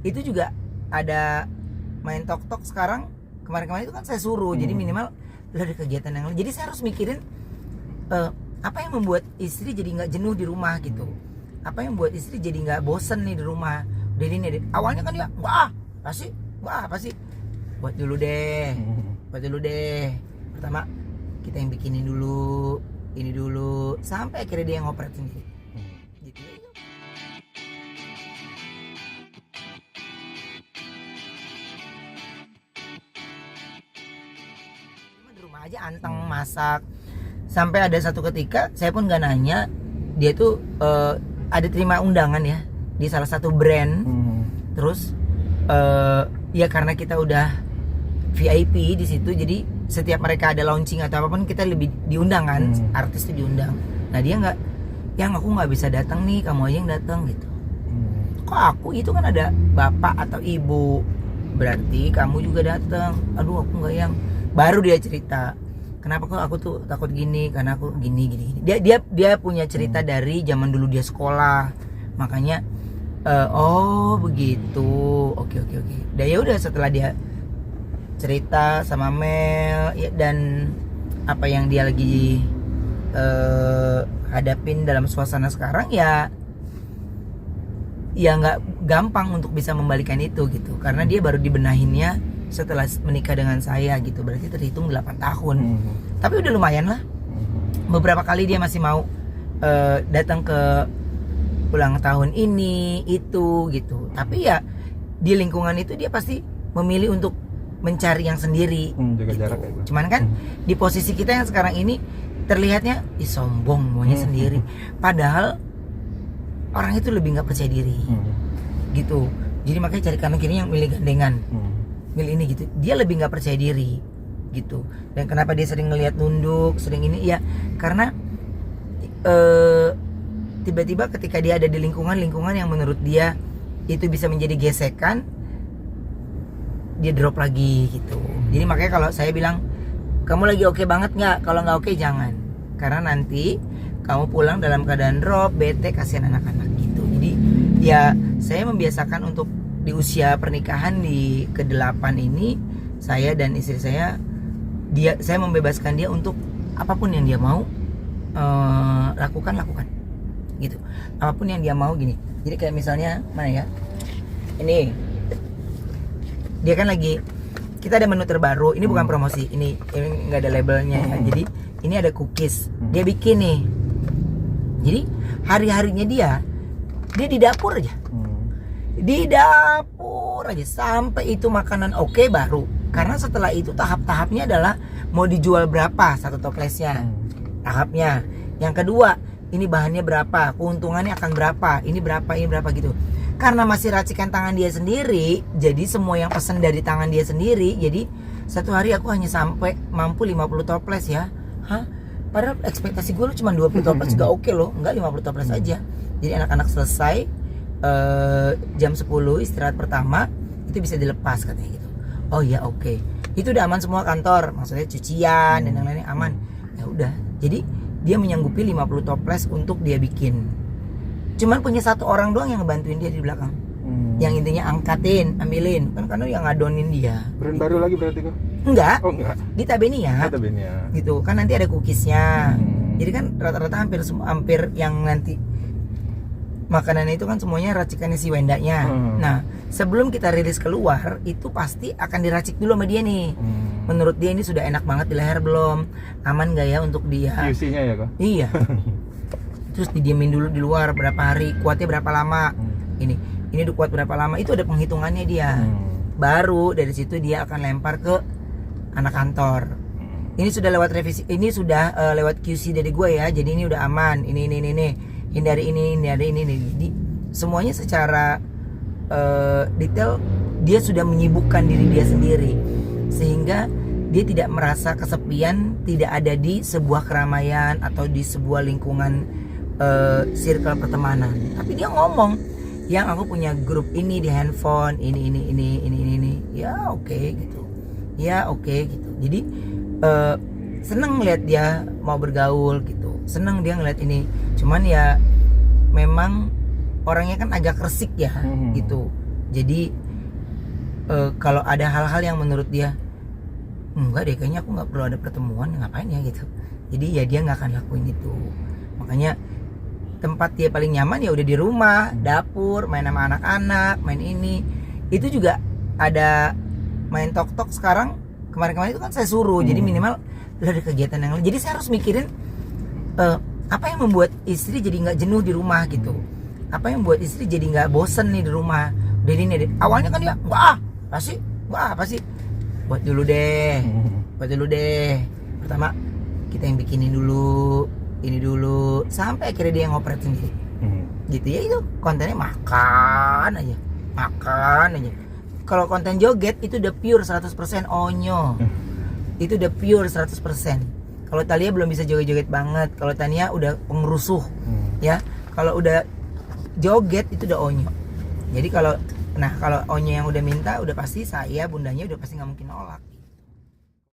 itu juga ada main tok sekarang. Kemarin itu kan saya suruh, jadi minimal udah ada kegiatan yang lain. Jadi saya harus mikirin apa yang membuat istri jadi nggak jenuh di rumah gitu, apa yang membuat istri jadi nggak bosen nih di rumah. Udah ini awalnya kan dia wah apa sih buat dulu deh pertama kita yang bikinin dulu ini dulu sampai akhirnya dia yang ngoperate sendiri gitu. Cuma di rumah aja anteng masak. Sampai ada satu ketika saya pun nggak nanya, dia tuh ada terima undangan ya di salah satu brand. Terus ya karena kita udah VIP di situ, jadi setiap mereka ada launching atau apapun kita lebih diundang kan, artis itu diundang. Nah dia nggak, yang aku nggak bisa datang nih, kamu aja yang datang gitu. Kok aku itu kan ada bapak atau ibu, berarti kamu juga datang. Aduh aku nggak yang. Baru dia cerita, kenapa kok aku tuh takut gini, karena aku gini. Dia punya cerita dari zaman dulu dia sekolah, makanya oh begitu, oke. Dan ya udah setelah dia cerita sama Mel ya, dan apa yang dia lagi hadapin dalam suasana sekarang ya nggak gampang untuk bisa membalikan itu gitu, karena dia baru dibenahinnya setelah menikah dengan saya gitu, berarti terhitung 8 tahun. Tapi udah lumayan lah. Beberapa kali dia masih mau datang ke ulang tahun ini itu gitu, tapi ya di lingkungan itu dia pasti memilih untuk mencari yang sendiri jaga gitu. jarak ya, Cuman kan di posisi kita yang sekarang ini terlihatnya sombong maunya sendiri, padahal orang itu lebih nggak percaya diri gitu. Jadi makanya cari kanan kiri yang milih gandengan, milih ini gitu, dia lebih nggak percaya diri gitu. Dan kenapa dia sering ngelihat nunduk, sering ini ya karena tiba-tiba ketika dia ada di lingkungan yang menurut dia itu bisa menjadi gesekan, dia drop lagi gitu. Jadi makanya kalau saya bilang kamu lagi oke banget nggak, kalau nggak oke jangan, karena nanti kamu pulang dalam keadaan drop, bete, kasihan anak-anak gitu. Jadi ya saya membiasakan untuk di usia pernikahan di ke-8 ini, saya dan istri saya membebaskan dia untuk apapun yang dia mau lakukan gitu, apapun yang dia mau gini. Jadi kayak misalnya mana ya, ini dia kan lagi, kita ada menu terbaru, ini bukan promosi, ini nggak ada labelnya ya. Jadi ini ada cookies, dia bikin nih. Jadi hari-harinya dia di dapur aja, di dapur aja sampai itu makanan oke baru. Karena setelah itu tahap-tahapnya adalah mau dijual berapa satu toplesnya, tahapnya. Yang kedua, ini bahannya berapa, keuntungannya akan berapa, ini berapa gitu. Karena masih racikan tangan dia sendiri, jadi semua yang pesan dari tangan dia sendiri. Jadi satu hari aku hanya sampai mampu 50 toples ya. Padahal ekspektasi gue cuma 20 toples juga oke loh, enggak 50 toples aja. Jadi anak-anak selesai jam 10 istirahat pertama, itu bisa dilepas katanya gitu. Oh iya oke. Itu udah aman semua kantor, maksudnya cucian dan yang lainnya aman. Ya udah. Jadi dia menyanggupi 50 toples untuk dia bikin. Cuman punya satu orang doang yang ngebantuin dia di belakang. Yang intinya angkatin, ambilin, kan karena yang ngadonin dia. Brand gitu. baru lagi berarti kok? Enggak. Oh enggak. Di Tabenia. Tabenia. Gitu. Kan nanti ada cookiesnya. Jadi kan rata-rata hampir yang nanti makanan itu kan semuanya racikannya si Wendanya. Nah, sebelum kita rilis keluar, itu pasti akan diracik dulu sama dia nih. Menurut dia ini sudah enak banget di leher belum? Aman gak ya untuk dia? QC-nya ya kok? Iya. Terus didiemin dulu di luar berapa hari, kuatnya berapa lama? Ini udah kuat berapa lama? Itu ada penghitungannya dia. Baru dari situ dia akan lempar ke anak kantor. Ini sudah lewat revisi, ini sudah lewat QC dari gue ya. Jadi ini udah aman. Ini. Hindari ini. Jadi semuanya secara detail dia sudah menyibukkan diri dia sendiri, sehingga dia tidak merasa kesepian, tidak ada di sebuah keramaian atau di sebuah lingkungan circle pertemanan. Tapi dia ngomong, yang aku punya grup ini di handphone, ini. Ya oke gitu. Jadi seneng ngeliat dia mau bergaul gitu, seneng dia ngeliat ini. Cuman ya memang orangnya kan agak resik ya gitu. Jadi kalau ada hal-hal yang menurut dia enggak deh, kayaknya aku nggak perlu ada pertemuan, ngapain ya gitu, jadi ya dia nggak akan lakuin itu. Makanya tempat dia paling nyaman ya udah di rumah, dapur, main sama anak-anak, main ini. Itu juga ada main tok-tok sekarang, kemarin-kemarin itu kan saya suruh, jadi minimal udah ada kegiatan yang lain. Jadi saya harus mikirin apa yang membuat istri jadi nggak jenuh di rumah gitu, apa yang membuat istri jadi nggak bosen nih di rumah. Jadi ini awalnya kan dia wah apa sih buat dulu deh pertama kita yang bikinin dulu ini dulu sampai akhirnya dia yang ngoperate sendiri. Gitu ya, itu kontennya makan aja. Kalau konten joget itu udah pure 100% onyo. Itu udah pure 100%. Kalau Thalia belum bisa joget-joget banget, kalau Tania udah pengerusuh. Ya, kalau udah joget itu udah onyo. Jadi kalau onyo yang udah minta, udah pasti saya bundanya udah pasti nggak mungkin nolak.